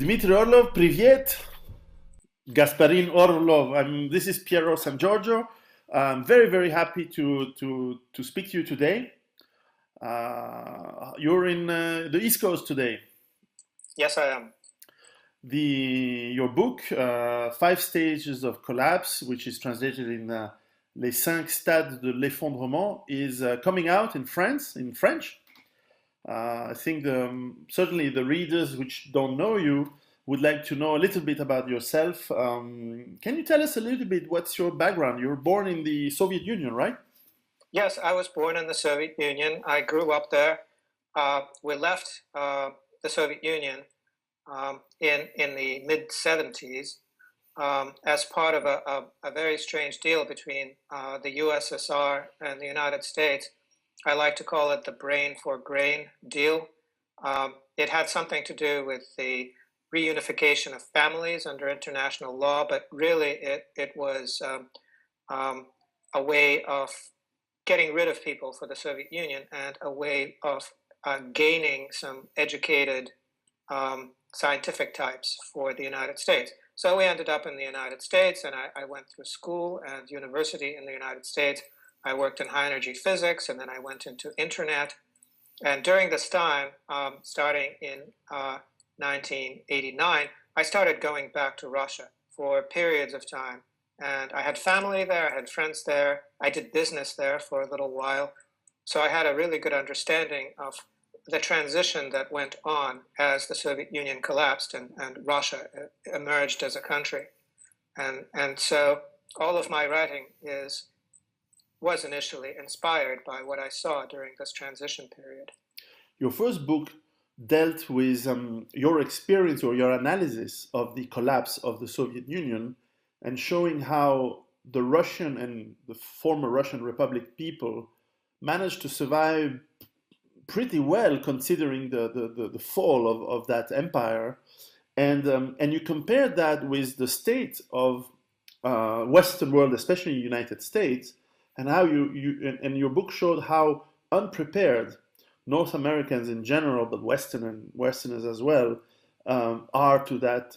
Dmitry Orlov, привет. Gasparin Orlov. This is Piero and Giorgio. I'm very, very happy to speak to you today. You're in the East Coast today. Yes, I am. Your book, Five Stages of Collapse, which is translated in Les cinq stades de l'effondrement, is coming out in France, in French. I think certainly the readers which don't know you would like to know a little bit about yourself. Can you tell us a little bit what's your background? You were born in the Soviet Union, right? Yes, I was born in the Soviet Union. I grew up there. We left the Soviet Union in the mid-70s as part of a very strange deal between the USSR and the United States. I like to call it the brain for grain deal. It had something to do with the reunification of families under international law, but really it was a way of getting rid of people for the Soviet Union and a way of gaining some educated scientific types for the United States. So we ended up in the United States, and I went through school and university in the United States. I worked in high energy physics, and then I went into internet. And during this time, starting in 1989, I started going back to Russia for periods of time. And I had family there, I had friends there, I did business there for a little while. So I had a really good understanding of the transition that went on as the Soviet Union collapsed and Russia emerged as a country. And so all of my writing was initially inspired by what I saw during this transition period. Your first book dealt with your experience or your analysis of the collapse of the Soviet Union and showing how the Russian and the former Russian Republic people managed to survive pretty well considering the fall of that empire. And you compared that with the state of Western world, especially the United States, and how and your book showed how unprepared North Americans in general, but Westerners as well, are to that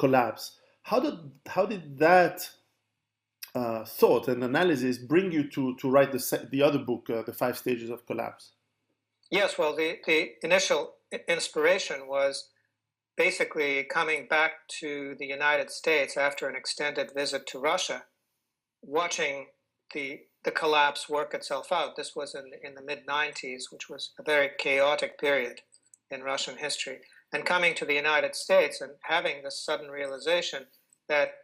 collapse. How did that thought and analysis bring you to write the other book, The Five Stages of Collapse? Yes, well, the initial inspiration was basically coming back to the United States after an extended visit to Russia, watching the collapse work itself out. This was in the mid-90s, which was a very chaotic period in Russian history. And coming to the United States and having this sudden realization that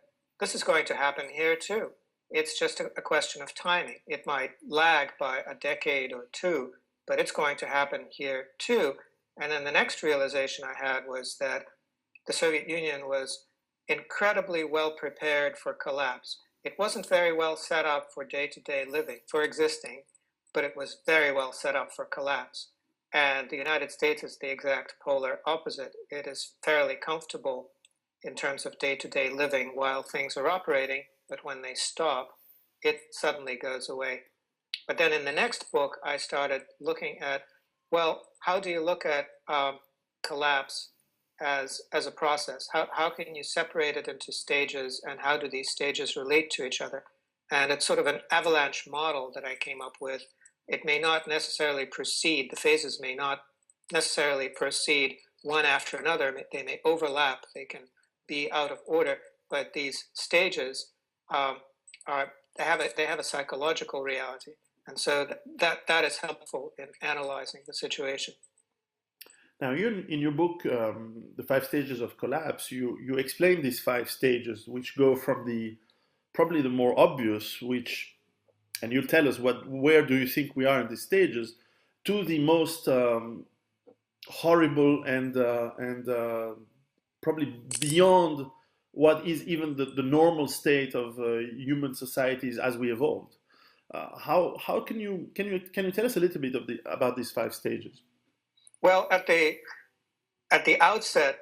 this is going to happen here too. It's just a question of timing. It might lag by a decade or two, but it's going to happen here too. And then the next realization I had was that the Soviet Union was incredibly well prepared for collapse. It wasn't very well set up for day-to-day living, for existing, but it was very well set up for collapse. And the United States is the exact polar opposite. It is fairly comfortable in terms of day-to-day living while things are operating, but when they stop, it suddenly goes away. But then in the next book, I started looking at, well, how do you look at collapse as a process? How can you separate it into stages, and how do these stages relate to each other? And it's sort of an avalanche model that I came up with. It may not necessarily proceed, the phases may not necessarily proceed one after another. They may overlap, they can be out of order, but these stages they have a psychological reality. And so that is helpful in analyzing the situation. Now, in your book, The Five Stages of Collapse, you explain these five stages, which go from probably the more obvious, and you'll tell us where do you think we are in these stages, to the most horrible and probably beyond what is even the normal state of human societies as we evolved. How can you tell us a little bit about these five stages? Well, at the outset,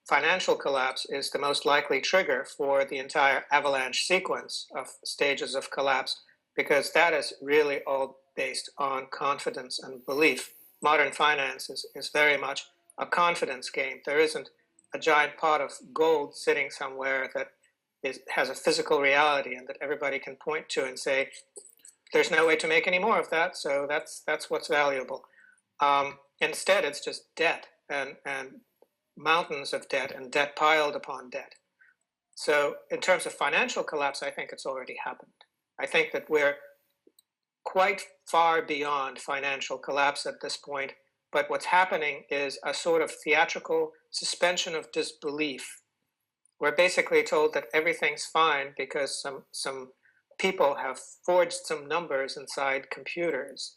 financial collapse is the most likely trigger for the entire avalanche sequence of stages of collapse, because that is really all based on confidence and belief. Modern finance is very much a confidence game. There isn't a giant pot of gold sitting somewhere that has a physical reality and that everybody can point to and say, there's no way to make any more of that, so that's what's valuable. Instead, it's just debt and mountains of debt and debt piled upon debt. So in terms of financial collapse, I think it's already happened. I think that we're quite far beyond financial collapse at this point, but what's happening is a sort of theatrical suspension of disbelief. We're basically told that everything's fine because some people have forged some numbers inside computers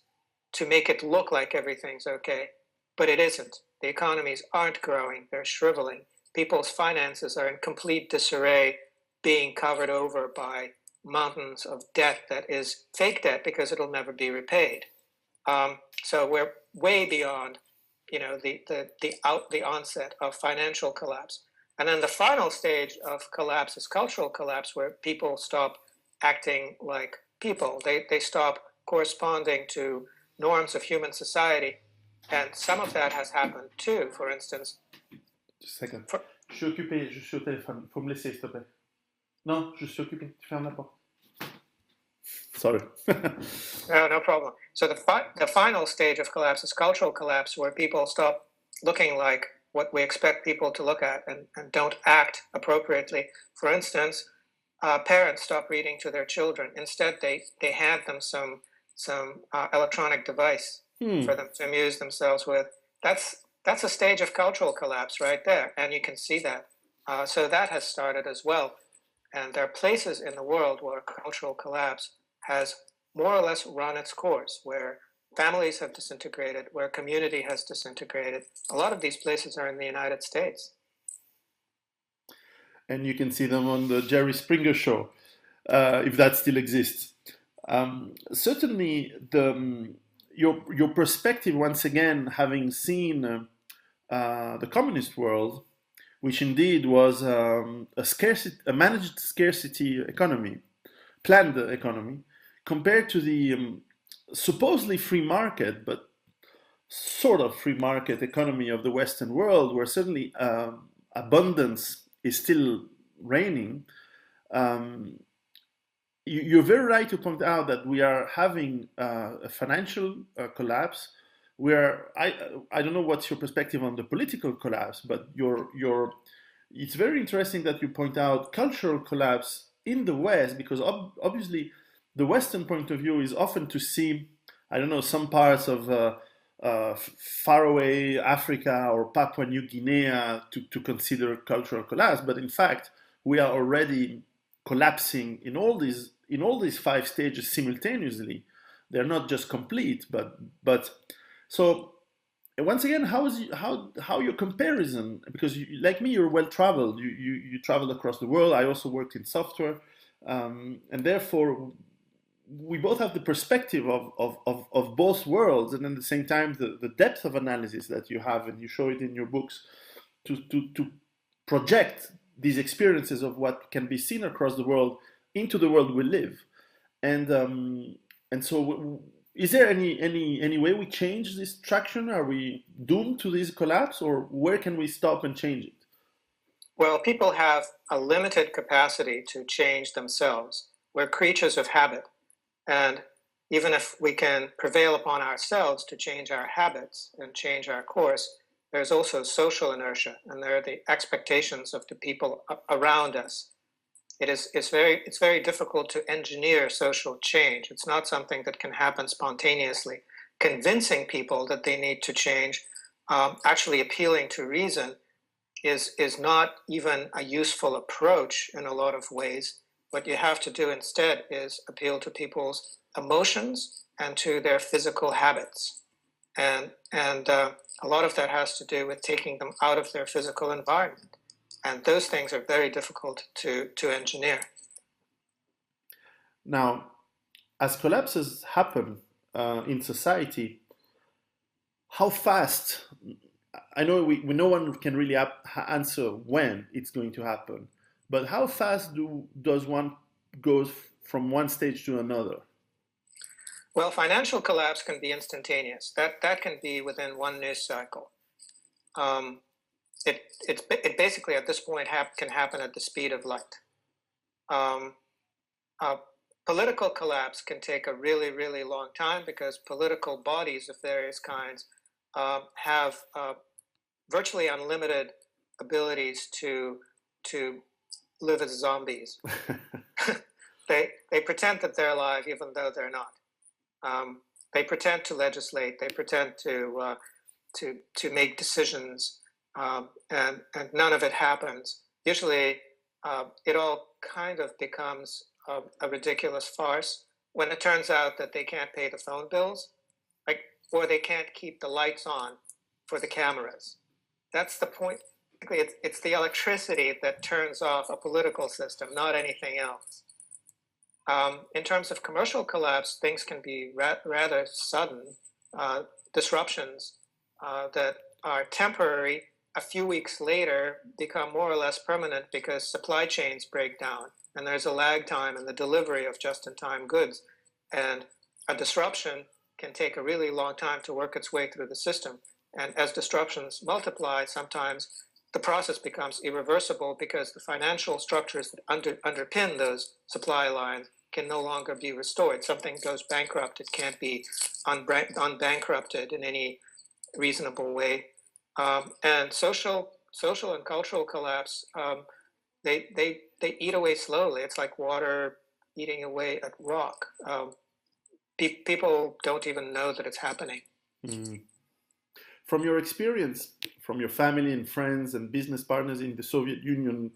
to make it look like everything's okay, but it isn't. The economies aren't growing, they're shriveling. People's finances are in complete disarray, being covered over by mountains of debt that is fake debt because it'll never be repaid. So we're way beyond, the onset of financial collapse. And then the final stage of collapse is cultural collapse, where people stop acting like people. They stop corresponding to norms of human society. And some of that has happened too. For instance... Just a second. Je suis occupé, je suis au téléphone. Faut me laisser, s'il te plaît. Non, je suis occupé. Tu fermes la porte. Sorry. No problem. So the final stage of collapse is cultural collapse, where people stop looking like what we expect people to look at and don't act appropriately. For instance, parents stop reading to their children. Instead, they hand them some electronic device for them to amuse themselves with. That's a stage of cultural collapse right there, and you can see that. So that has started as well. And there are places in the world where cultural collapse has more or less run its course, where families have disintegrated, where community has disintegrated. A lot of these places are in the United States. And you can see them on the Jerry Springer show, if that still exists. Certainly, your perspective, once again, having seen the communist world, which indeed was a managed scarcity economy, planned economy, compared to the supposedly free market, but sort of free market economy of the Western world, where certainly abundance is still reigning. You're very right to point out that we are having a financial collapse. I don't know what's your perspective on the political collapse, but it's very interesting that you point out cultural collapse in the West, because obviously the Western point of view is often to see, I don't know, some parts of faraway Africa or Papua New Guinea to consider cultural collapse, but in fact we are already collapsing in all these 5 stages simultaneously. They're not just complete, but so once again, how your comparison, because like me, you're well traveled. You traveled across the world. I also worked in software, and therefore we both have the perspective of both worlds, and at the same time the depth of analysis that you have, and you show it in your books to project these experiences of what can be seen across the world into the world we live, and so. Is there any way we change this traction? Are we doomed to this collapse, or where can we stop and change it? Well, people have a limited capacity to change themselves. We're creatures of habit. And even if we can prevail upon ourselves to change our habits and change our course, there's also social inertia, and there are the expectations of the people around us. It's very difficult to engineer social change. It's not something that can happen spontaneously. Convincing people that they need to change, actually appealing to reason, is not even a useful approach in a lot of ways. What you have to do instead is appeal to people's emotions and to their physical habits, and a lot of that has to do with taking them out of their physical environment. And those things are very difficult to engineer. Now, as collapses happen in society, how fast? I know no one can really answer when it's going to happen, but how fast does one go from one stage to another? Well, financial collapse can be instantaneous. That can be within one news cycle. it basically at this point can happen at the speed of light. Um, Political collapse can take a really, really long time because political bodies of various kinds have virtually unlimited abilities to live as zombies. They pretend that they're alive even though they're not. They pretend to legislate. They pretend to make decisions, and none of it happens. Usually, it all kind of becomes a ridiculous farce when it turns out that they can't pay the phone bills, like, or they can't keep the lights on for the cameras. That's the point. It's the electricity that turns off a political system, not anything else. In terms of commercial collapse, things can be rather sudden disruptions that are temporary. A few weeks later, become more or less permanent because supply chains break down, and there's a lag time in the delivery of just-in-time goods. And a disruption can take a really long time to work its way through the system. And as disruptions multiply, sometimes the process becomes irreversible because the financial structures that underpin those supply lines can no longer be restored. Something goes bankrupt, it can't be unbankrupted in any reasonable way. And social and cultural collapse, they eat away slowly. It's like water eating away at rock. People don't even know that it's happening. Mm. From your experience, from your family and friends and business partners in the Soviet Union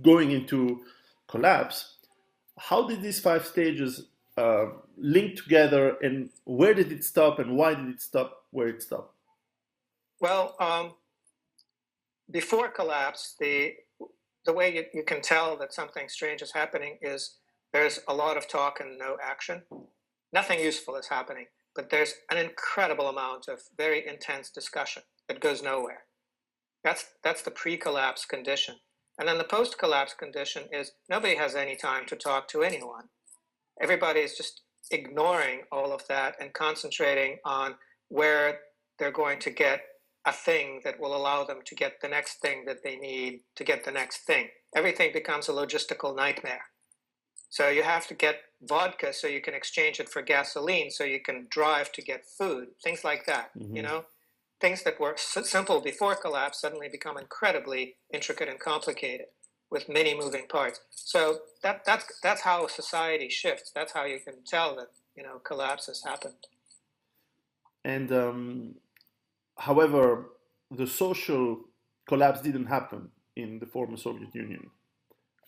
going into collapse, how did these 5 stages link together, and where did it stop, and why did it stop where it stopped? Well, before collapse, the way you can tell that something strange is happening is there's a lot of talk and no action. Nothing useful is happening, but there's an incredible amount of very intense discussion that goes nowhere. That's the pre-collapse condition. And then the post-collapse condition is nobody has any time to talk to anyone. Everybody is just ignoring all of that and concentrating on where they're going to get a thing that will allow them to get the next thing that they need to get the next thing. Everything becomes a logistical nightmare. So you have to get vodka so you can exchange it for gasoline so you can drive to get food, things like that, you know? Things that were simple before collapse suddenly become incredibly intricate and complicated with many moving parts. So that's how society shifts. That's how you can tell that, you know, collapse has happened. And however, the social collapse didn't happen in the former Soviet Union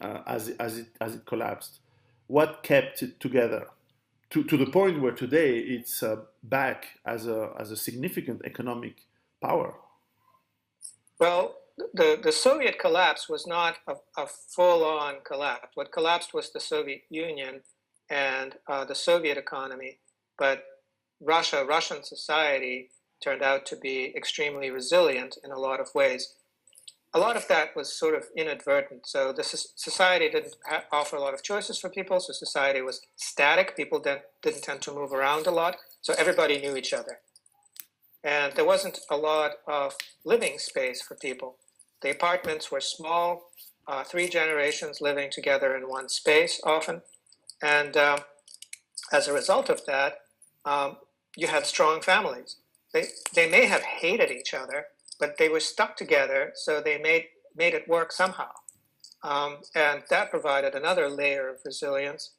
as it collapsed. What kept it together to the point where today it's back as a significant economic power? Well, the Soviet collapse was not a full-on collapse. What collapsed was the Soviet Union and the Soviet economy, but Russian society turned out to be extremely resilient in a lot of ways. A lot of that was sort of inadvertent. So the society didn't offer a lot of choices for people. So society was static. People didn't tend to move around a lot. So everybody knew each other. And there wasn't a lot of living space for people. The apartments were small, 3 generations living together in one space often. And as a result of that, you had strong families. They may have hated each other, but they were stuck together, so they made it work somehow. And that provided another layer of resilience.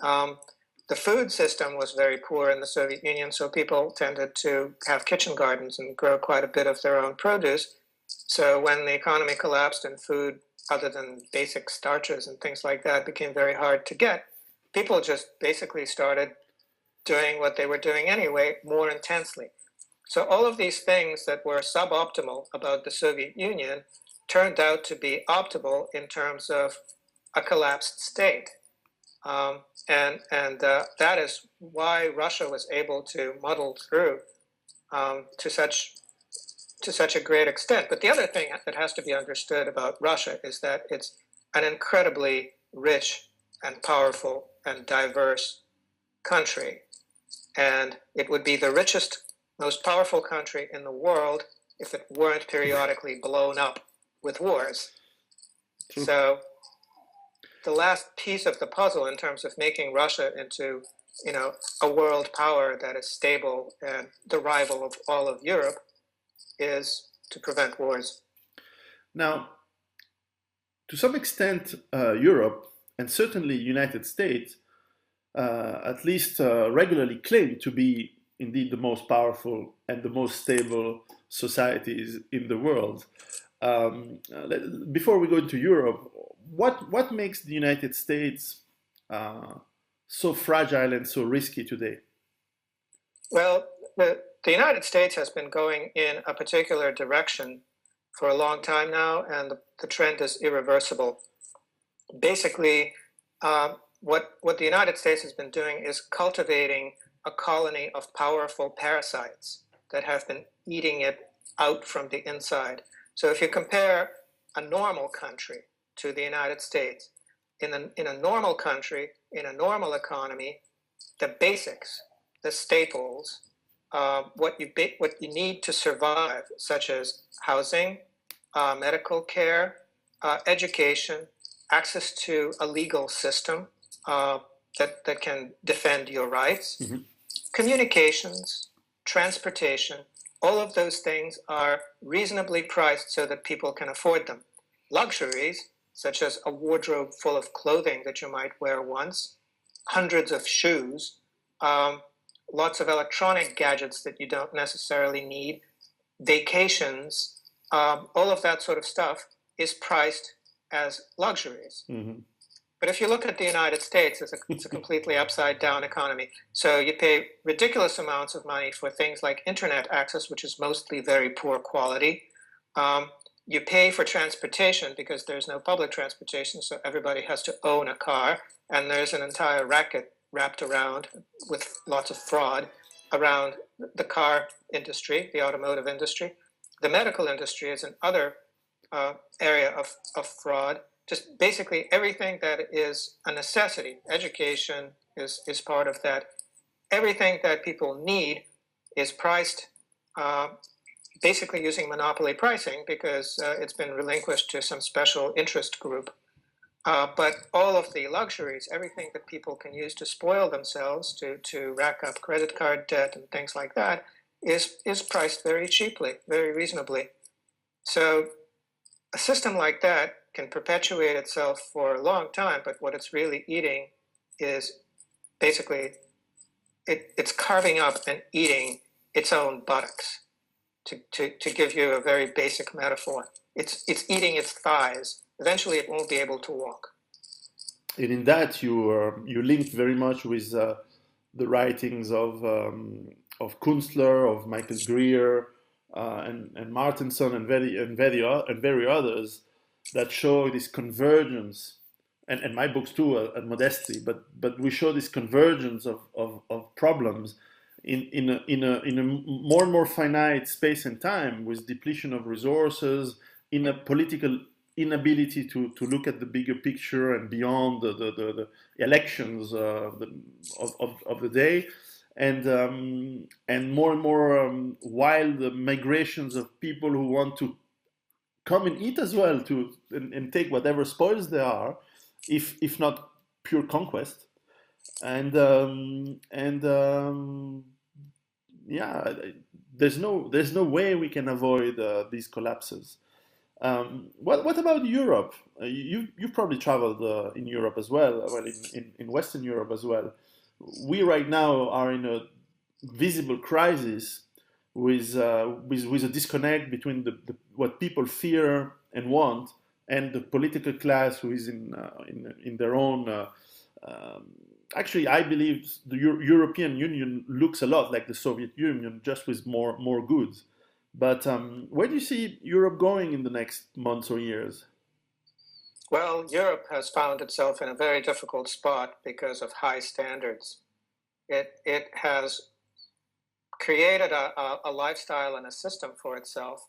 The food system was very poor in the Soviet Union, so people tended to have kitchen gardens and grow quite a bit of their own produce. So when the economy collapsed and food, other than basic starches and things like that, became very hard to get, people just basically started doing what they were doing anyway, more intensely. So all of these things that were suboptimal about the Soviet Union turned out to be optimal in terms of a collapsed state. And that is why Russia was able to muddle through to such a great extent. But the other thing that has to be understood about Russia is that it's an incredibly rich and powerful and diverse country. And it would be the richest, most powerful country in the world if it weren't periodically blown up with wars. True. So the last piece of the puzzle in terms of making Russia into, a world power that is stable and the rival of all of Europe is to prevent wars. Now, to some extent, Europe and certainly United States at least regularly claim to be indeed the most powerful and the most stable societies in the world. Before we go into Europe, what makes the United States so fragile and so risky today? Well, the United States has been going in a particular direction for a long time now, and the trend is irreversible. Basically, what the United States has been doing is cultivating a colony of powerful parasites that have been eating it out from the inside. So if you compare a normal country to the United States, in a normal country, in a normal economy, the basics, the staples, what you need to survive, such as housing, medical care, education, access to a legal system that can defend your rights, communications, transportation, all of those things are reasonably priced so that people can afford them. Luxuries, such as a wardrobe full of clothing that you might wear once, hundreds of shoes, lots of electronic gadgets that you don't necessarily need, vacations, all of that sort of stuff is priced as luxuries. Mm-hmm. But if you look at the United States, it's a completely upside down economy. So you pay ridiculous amounts of money for things like internet access, which is mostly very poor quality. You pay for transportation because there's no public transportation, so everybody has to own a car. And there's an entire racket wrapped around with lots of fraud around the car industry, the automotive industry. The medical industry is another area of fraud. Just basically everything that is a necessity. Education is part of that. Everything that people need is priced basically using monopoly pricing because it's been relinquished to some special interest group. But all of the luxuries, everything that people can use to spoil themselves, to rack up credit card debt and things like that, is priced very cheaply, very reasonably. So a system like that can perpetuate itself for a long time, but what it's really eating is basically it's carving up and eating its own buttocks. To give you a very basic metaphor, it's eating its thighs. Eventually, it won't be able to walk. And in that, you linked very much with the writings of Kunstler, of Michael Greer, and Martinson, and very others that show this convergence, and my books too, at Modesty. But we show this convergence of problems in a more and more finite space and time, with depletion of resources, in a political inability to look at the bigger picture and beyond the elections of the day, and more wild migrations of people who want to come and eat as well, and take whatever spoils there are, if not pure conquest. And yeah, there's no way we can avoid these collapses. What about Europe? You've probably traveled in Europe as well, in Western Europe as well. We right now are in a visible crisis with a disconnect between what people fear and want, and the political class who is in their own. Actually, I believe the European Union looks a lot like the Soviet Union, just with more goods. But where do you see Europe going in the next months or years? Well, Europe has found itself in a very difficult spot because of high standards. It has created a lifestyle and a system for itself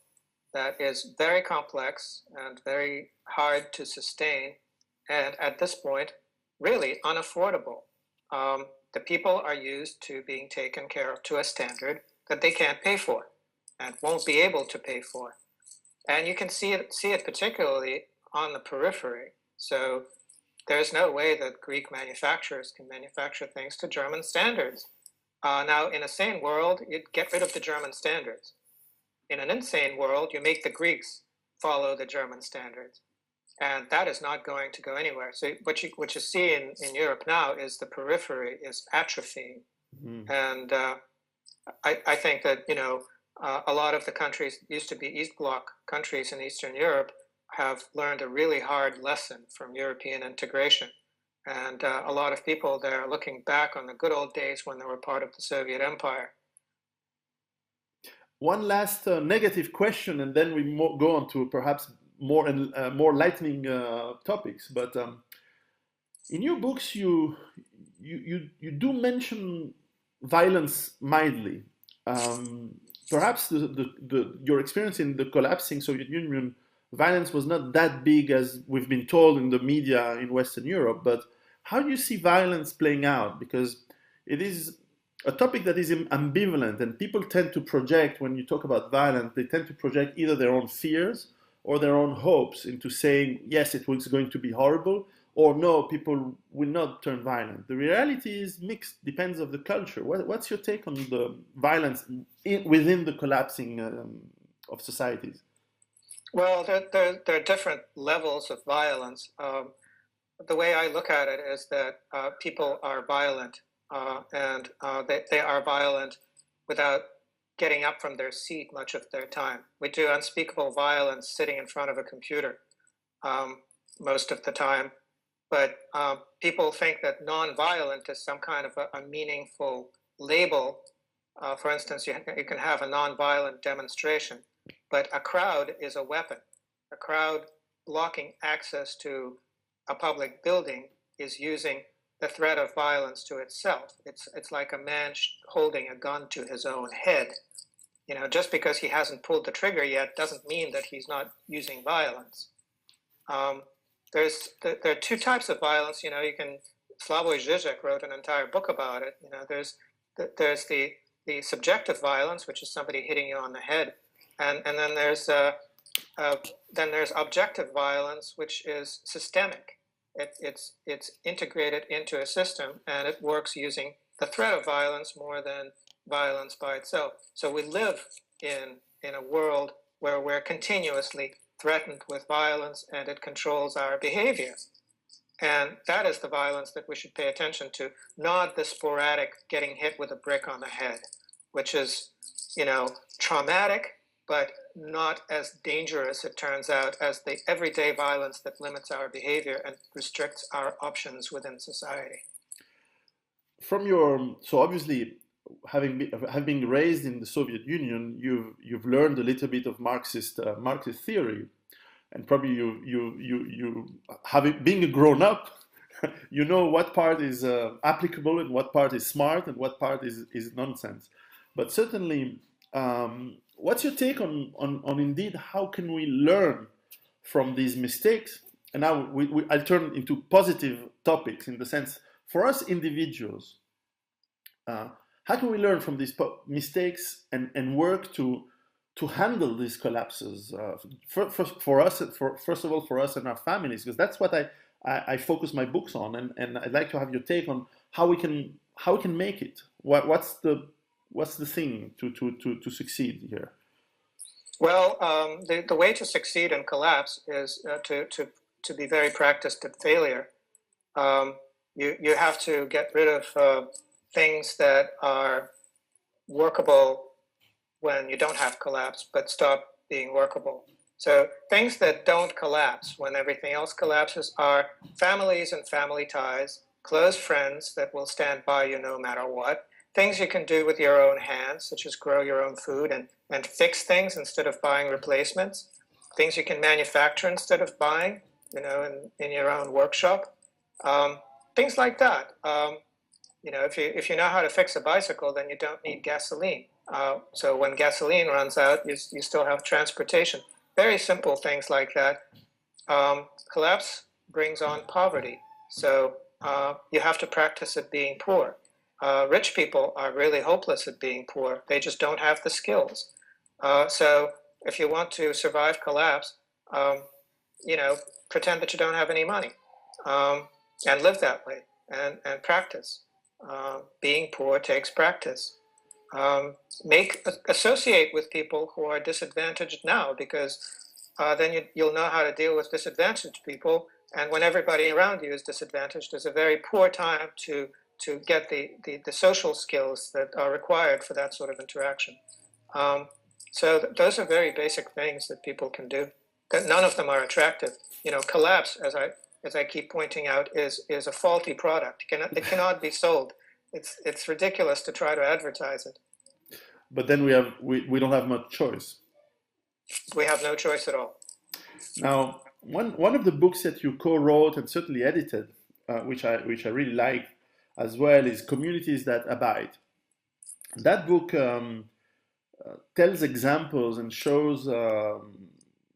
that is very complex and very hard to sustain, and at this point, really unaffordable. The people are used to being taken care of to a standard that they can't pay for. and won't be able to pay for. And you can see it particularly on the periphery. So there's no way that Greek manufacturers can manufacture things to German standards. Now, in a sane world, you'd get rid of the German standards. In an insane world, you make the Greeks follow the German standards. And that is not going to go anywhere. So what you see in Europe now is the periphery is atrophying. Mm. And I think that, a lot of the countries used to be East Bloc countries in Eastern Europe have learned a really hard lesson from European integration. And a lot of people there are looking back on the good old days when they were part of the Soviet Empire. One last negative question, and then we go on to perhaps more lightning topics. But in your books, you do mention violence mildly. Perhaps your experience in the collapsing Soviet Union, violence was not that big as we've been told in the media in Western Europe. But how do you see violence playing out? Because it is a topic that is ambivalent, and people tend to project, when you talk about violence, they tend to project either their own fears or their own hopes into saying, yes, it was going to be horrible, or no, people will not turn violent. The reality is mixed, depends on the culture. What's your take on the violence within the collapsing of societies? Well, there are different levels of violence. The way I look at it is that people are violent, and they are violent without getting up from their seat much of their time. We do unspeakable violence sitting in front of a computer most of the time. But people think that non-violent is some kind of a meaningful label. For instance, you can have a non-violent demonstration, but a crowd is a weapon. A crowd blocking access to a public building is using the threat of violence to itself. It's like a man holding a gun to his own head. Just because he hasn't pulled the trigger yet doesn't mean that he's not using violence. There are two types of violence. Slavoj Žižek wrote an entire book about it. There's the subjective violence, which is somebody hitting you on the head, and then there's objective violence, which is systemic. It's integrated into a system, and it works using the threat of violence more than violence by itself. So we live in a world where we're continuously threatened with violence, and it controls our behavior. And that is the violence that we should pay attention to, not the sporadic getting hit with a brick on the head, which is, traumatic, but not as dangerous, it turns out, as the everyday violence that limits our behavior and restricts our options within society. So obviously, having been raised in the Soviet Union, you've learned a little bit of Marxist theory, and probably being a grown up, you know what part is applicable and what part is smart and what part is nonsense. But certainly, what's your take on indeed how can we learn from these mistakes? And now I'll turn into positive topics in the sense for us individuals. How can we learn from these mistakes and work to handle these collapses? First of all, for us and our families, because that's what I focus my books on, and I'd like to have your take on how we can make it. What's the thing to succeed here? Well, the way to succeed in collapse is to be very practiced at failure. You have to get rid of things that are workable when you don't have collapse, but stop being workable. So things that don't collapse when everything else collapses are families and family ties, close friends that will stand by you no matter what, things you can do with your own hands, such as grow your own food and fix things instead of buying replacements, things you can manufacture instead of buying, in your own workshop, things like that. If you know how to fix a bicycle, then you don't need gasoline. So when gasoline runs out, you still have transportation. Very simple things like that. Collapse brings on poverty. So you have to practice at being poor. Rich people are really hopeless at being poor. They just don't have the skills. So if you want to survive collapse, you know, pretend that you don't have any money, and live that way, and practice. Being poor takes practice. Associate with people who are disadvantaged now, because then you'll know how to deal with disadvantaged people. And when everybody around you is disadvantaged, it's a very poor time to get the social skills that are required for that sort of interaction. So those are very basic things that people can do. That none of them are attractive. You know, collapse, as I keep pointing out, is a faulty product. It cannot be sold. It's ridiculous to try to advertise it. But then we don't have much choice. We have no choice at all. Now, one of the books that you co-wrote and certainly edited, which I really like as well, is Communities That Abide. That book tells examples and shows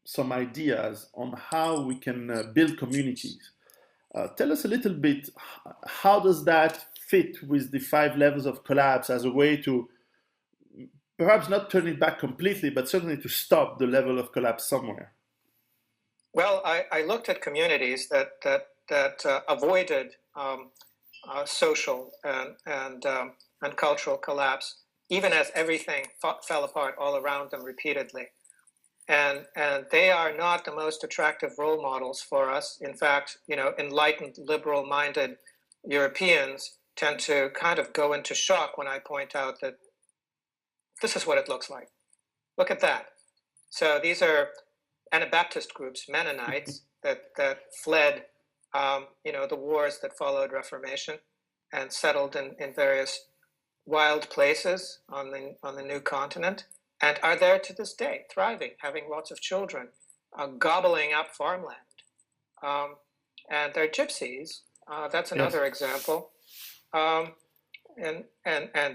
some ideas on how we can build communities. Tell us a little bit, how does that fit with the 5 levels of collapse as a way to perhaps not turn it back completely, but certainly to stop the level of collapse somewhere? Well, I looked at communities that avoided social and cultural collapse, even as everything fell apart all around them repeatedly. And they are not the most attractive role models for us. In fact, you know, enlightened, liberal-minded Europeans tend to kind of go into shock when I point out that this is what it looks like. Look at that. So these are Anabaptist groups, Mennonites, that fled, you know, the wars that followed Reformation and settled in various wild places on the new continent, and are there to this day, thriving, having lots of children, gobbling up farmland. And they're gypsies. That's another example. And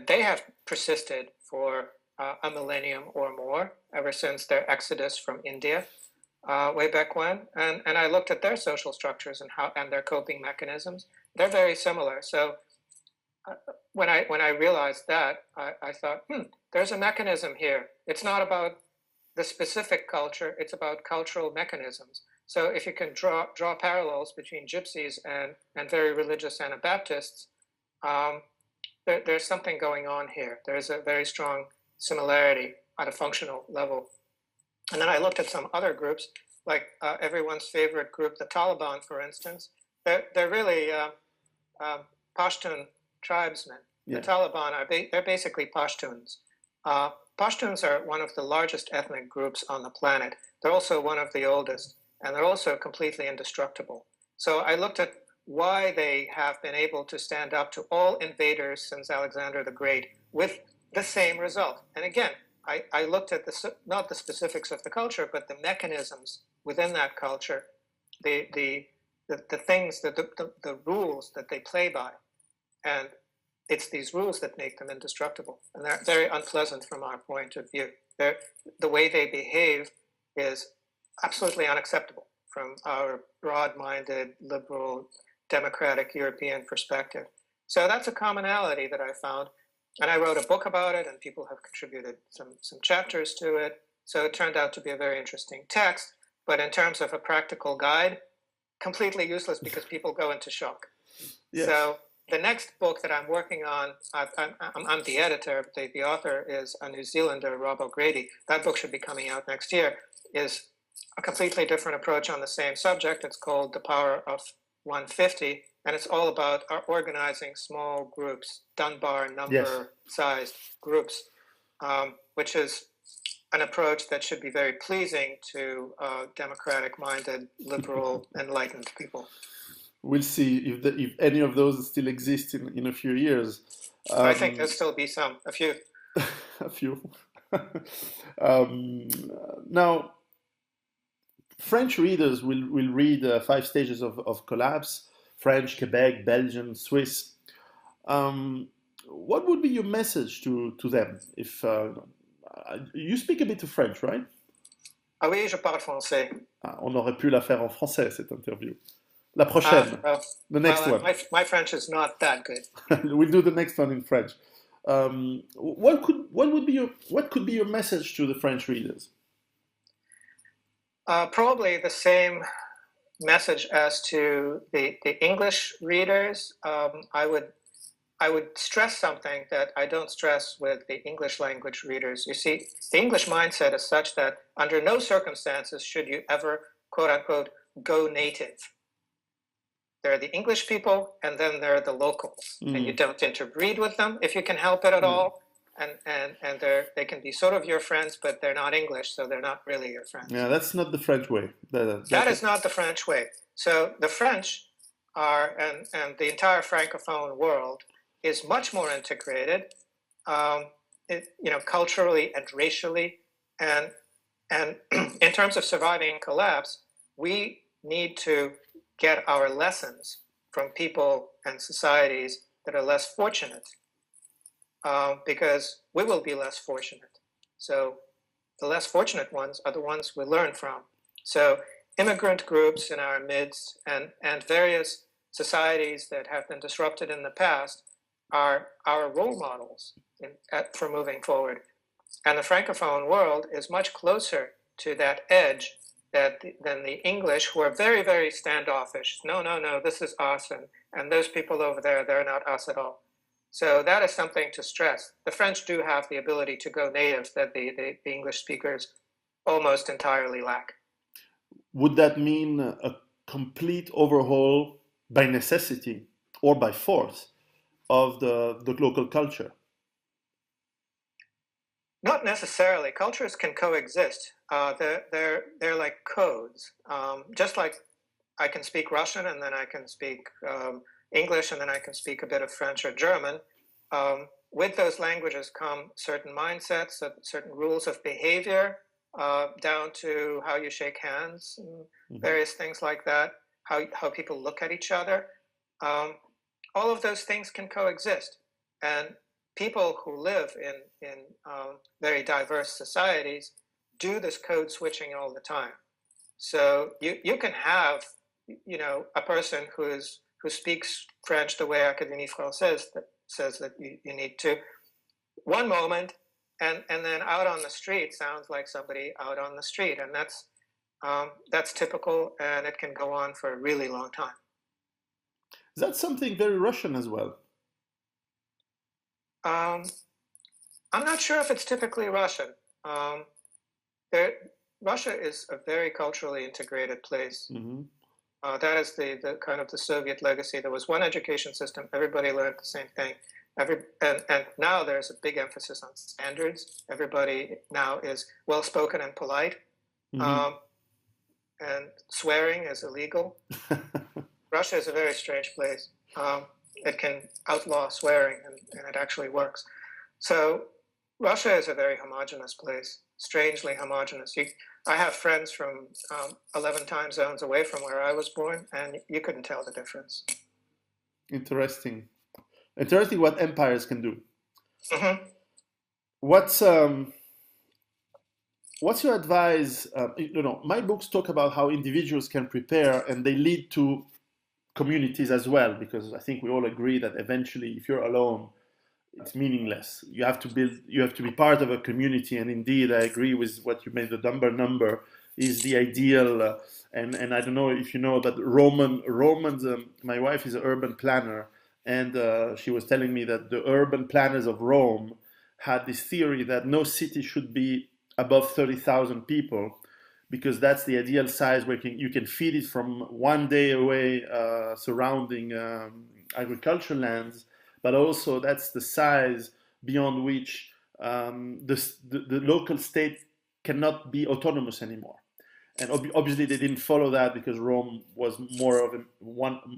they have persisted for a millennium or more, ever since their exodus from India way back when. And I looked at their social structures and their coping mechanisms. They're very similar. So when I realized that, I thought, there's a mechanism here. It's not about the specific culture, it's about cultural mechanisms. So if you can draw parallels between gypsies and very religious Anabaptists, there's something going on here. There's a very strong similarity at a functional level. And then I looked at some other groups, like everyone's favorite group, the Taliban, for instance. They're really Pashtun tribesmen. Yeah. The Taliban they're basically Pashtuns. Pashtuns are one of the largest ethnic groups on the planet. They're also one of the oldest, and they're also completely indestructible. So I looked at why they have been able to stand up to all invaders since Alexander the Great with the same result. And again, I looked at not the specifics of the culture, but the mechanisms within that culture, the things, the rules that they play by. And it's these rules that make them indestructible. And they're very unpleasant from our point of view. The way they behave is absolutely unacceptable from our broad-minded, liberal, democratic European perspective. So that's a commonality that I found. And I wrote a book about it, and people have contributed some chapters to it. So it turned out to be a very interesting text. But in terms of a practical guide, completely useless because people go into shock. Yes. So the next book that I'm working on, I'm the editor, the author is a New Zealander, Rob O'Grady. That book should be coming out next year, is a completely different approach on the same subject. It's called The Power of 150, and it's all about organizing small groups, Dunbar number-sized groups, which is an approach that should be very pleasing to democratic-minded, liberal, enlightened people. We'll see if any of those still exist in a few years. I think there'll still be a few. A few. Now, French readers will read 5 stages of collapse: French, Quebec, Belgian, Swiss. What would be your message to them? If you speak a bit of French, right? Ah oui, je parle français. On aurait pu la faire en français, cette interview. La prochaine. The next one. My French is not that good. We'll do the next one in French. What could be your message to the French readers? Probably the same message as to the English readers. I would stress something that I don't stress with the English language readers. You see, the English mindset is such that under no circumstances should you ever, quote unquote, go native. There are the English people, and then there are the locals, and you don't interbreed with them if you can help it at all. And they can be sort of your friends, but they're not English, so they're not really your friends. Yeah, that's not the French way. That is not the French way. So the French are, and the entire Francophone world is much more integrated, culturally and racially, and in terms of surviving collapse, we need to get our lessons from people and societies that are less fortunate, because we will be less fortunate. So the less fortunate ones are the ones we learn from. So immigrant groups in our midst and various societies that have been disrupted in the past are our role models for moving forward. And the Francophone world is much closer to that edge than the English, who are very, very standoffish. No, this is us, and those people over there, they're not us at all. So that is something to stress. The French do have the ability to go native that the English speakers almost entirely lack. Would that mean a complete overhaul by necessity or by force of the local culture? Not necessarily. Cultures can coexist. They're like codes. Just like I can speak Russian and then I can speak English and then I can speak a bit of French or German. With those languages come certain mindsets, certain rules of behavior, down to how you shake hands and various things like that, how people look at each other. All of those things can coexist. And people who live in very diverse societies do this code switching all the time. So you can have, a person who speaks French the way Académie Française says that you need to, one moment, and then out on the street sounds like somebody out on the street, and that's typical, and it can go on for a really long time. That's something very Russian as well. I'm not sure if it's typically Russian. Russia is a very culturally integrated place. That is the kind of the Soviet legacy. There was one education system, everybody learned the same thing. And now there's a big emphasis on standards. Everybody now is well-spoken and polite. And swearing is illegal. Russia is a very strange place. It can outlaw swearing, and it actually works. So Russia is a very homogenous place, strangely homogenous. I have friends from 11 time zones away from where I was born, and you couldn't tell the difference. Interesting what empires can do. What's your advice? My books talk about how individuals can prepare, and they lead to communities as well, because I think we all agree that eventually, if you're alone, it's meaningless. You have to be part of a community, and indeed, I agree with what you made. The number is the ideal, and I don't know if you know, but Romans. My wife is an urban planner, and she was telling me that the urban planners of Rome had this theory that no city should be above 30,000 people, because that's the ideal size where you can feed it from one day away, surrounding agricultural lands, but also that's the size beyond which the local state cannot be autonomous anymore. And obviously they didn't follow that because Rome was more of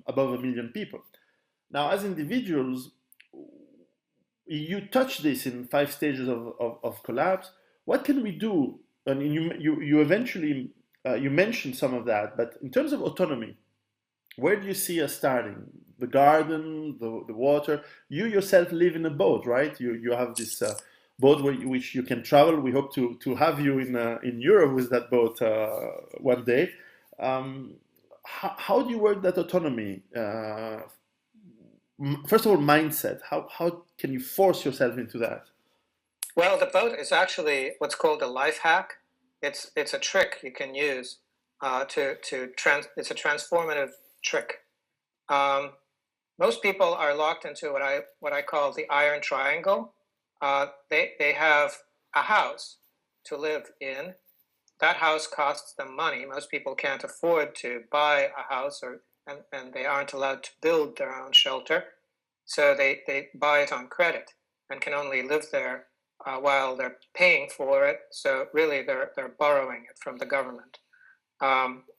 above 1 million people. Now, as individuals, you touch this in 5 stages of collapse. What can we do? I mean, you eventually you mentioned some of that, but in terms of autonomy, where do you see us starting? The garden, the water. You yourself live in a boat, right? You have this boat which you can travel. We hope to have you in Europe with that boat one day. How do you work that autonomy? first of all, mindset. How can you force yourself into that? Well, the boat is actually what's called a life hack. It's a trick you can use it's a transformative trick. Most people are locked into what I call the iron triangle. They have a house to live in. That house costs them money. Most people can't afford to buy a house, and they aren't allowed to build their own shelter. So they buy it on credit and can only live there while they're paying for it. So really, they're borrowing it from the government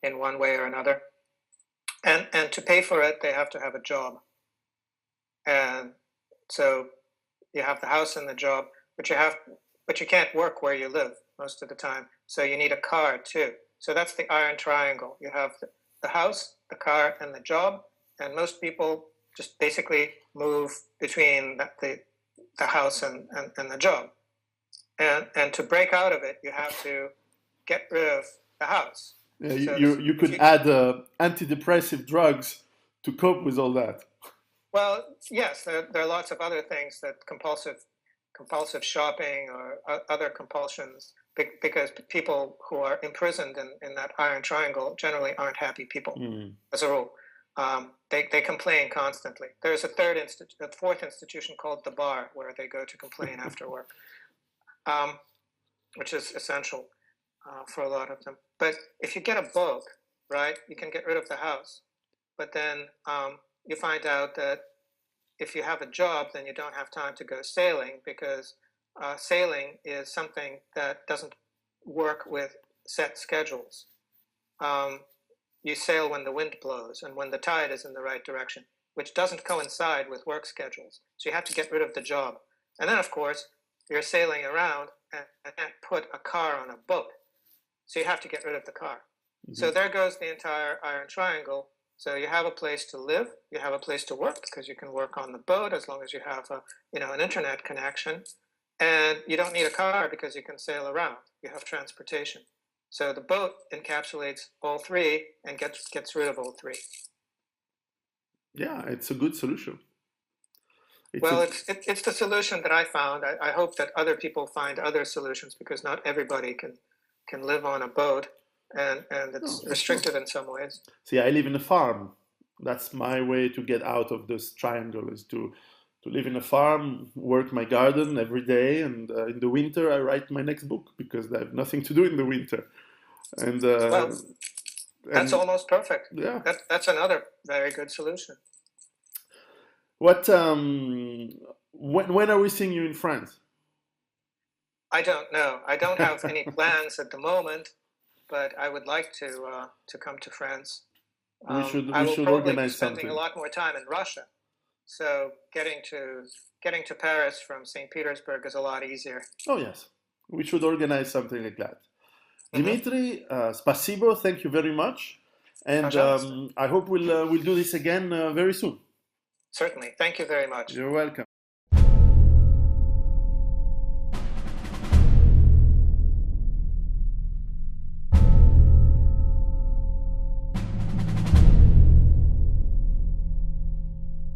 in one way or another. And to pay for it, they have to have a job. And so you have the house and the job, but you can't work where you live most of the time. So you need a car too. So that's the iron triangle. You have the house, the car, and the job. And most people just basically move between the house and the job. And to break out of it, you have to get rid of the house. Yeah, So you could add antidepressive drugs to cope with all that. Well, yes, there are lots of other things that compulsive shopping or other compulsions, because people who are imprisoned in that iron triangle generally aren't happy people, as a rule. They complain constantly. There's a fourth institution called the bar, where they go to complain after work, which is essential for a lot of them. But if you get a boat, right, you can get rid of the house. But then you find out that if you have a job, then you don't have time to go sailing, because sailing is something that doesn't work with set schedules. You sail when the wind blows and when the tide is in the right direction, which doesn't coincide with work schedules. So you have to get rid of the job. And then, of course, you're sailing around and can't put a car on a boat. So you have to get rid of the car. Mm-hmm. So there goes the entire iron triangle. So you have a place to live, you have a place to work, because you can work on the boat as long as you have an internet connection, and you don't need a car because you can sail around. You have transportation. So the boat encapsulates all three and gets rid of all three. Yeah, it's a good solution. It's the solution that I found. I hope that other people find other solutions, because not everybody can live on a boat. And it's restricted in some ways. See, I live in a farm. That's my way to get out of this triangle, is to live in a farm, work my garden every day, and in the winter I write my next book, because I have nothing to do in the winter. And that's almost perfect. Yeah, that's another very good solution. What? When are we seeing you in France? I don't know. I don't have any plans at the moment. But I would like to come to France. We should organize something. I will probably be spending a lot more time in Russia, so getting to Paris from St. Petersburg is a lot easier. Oh yes, we should organize something like that. Mm-hmm. Dmitry, spasibo, thank you very much, and I hope we'll do this again very soon. Certainly, thank you very much. You're welcome.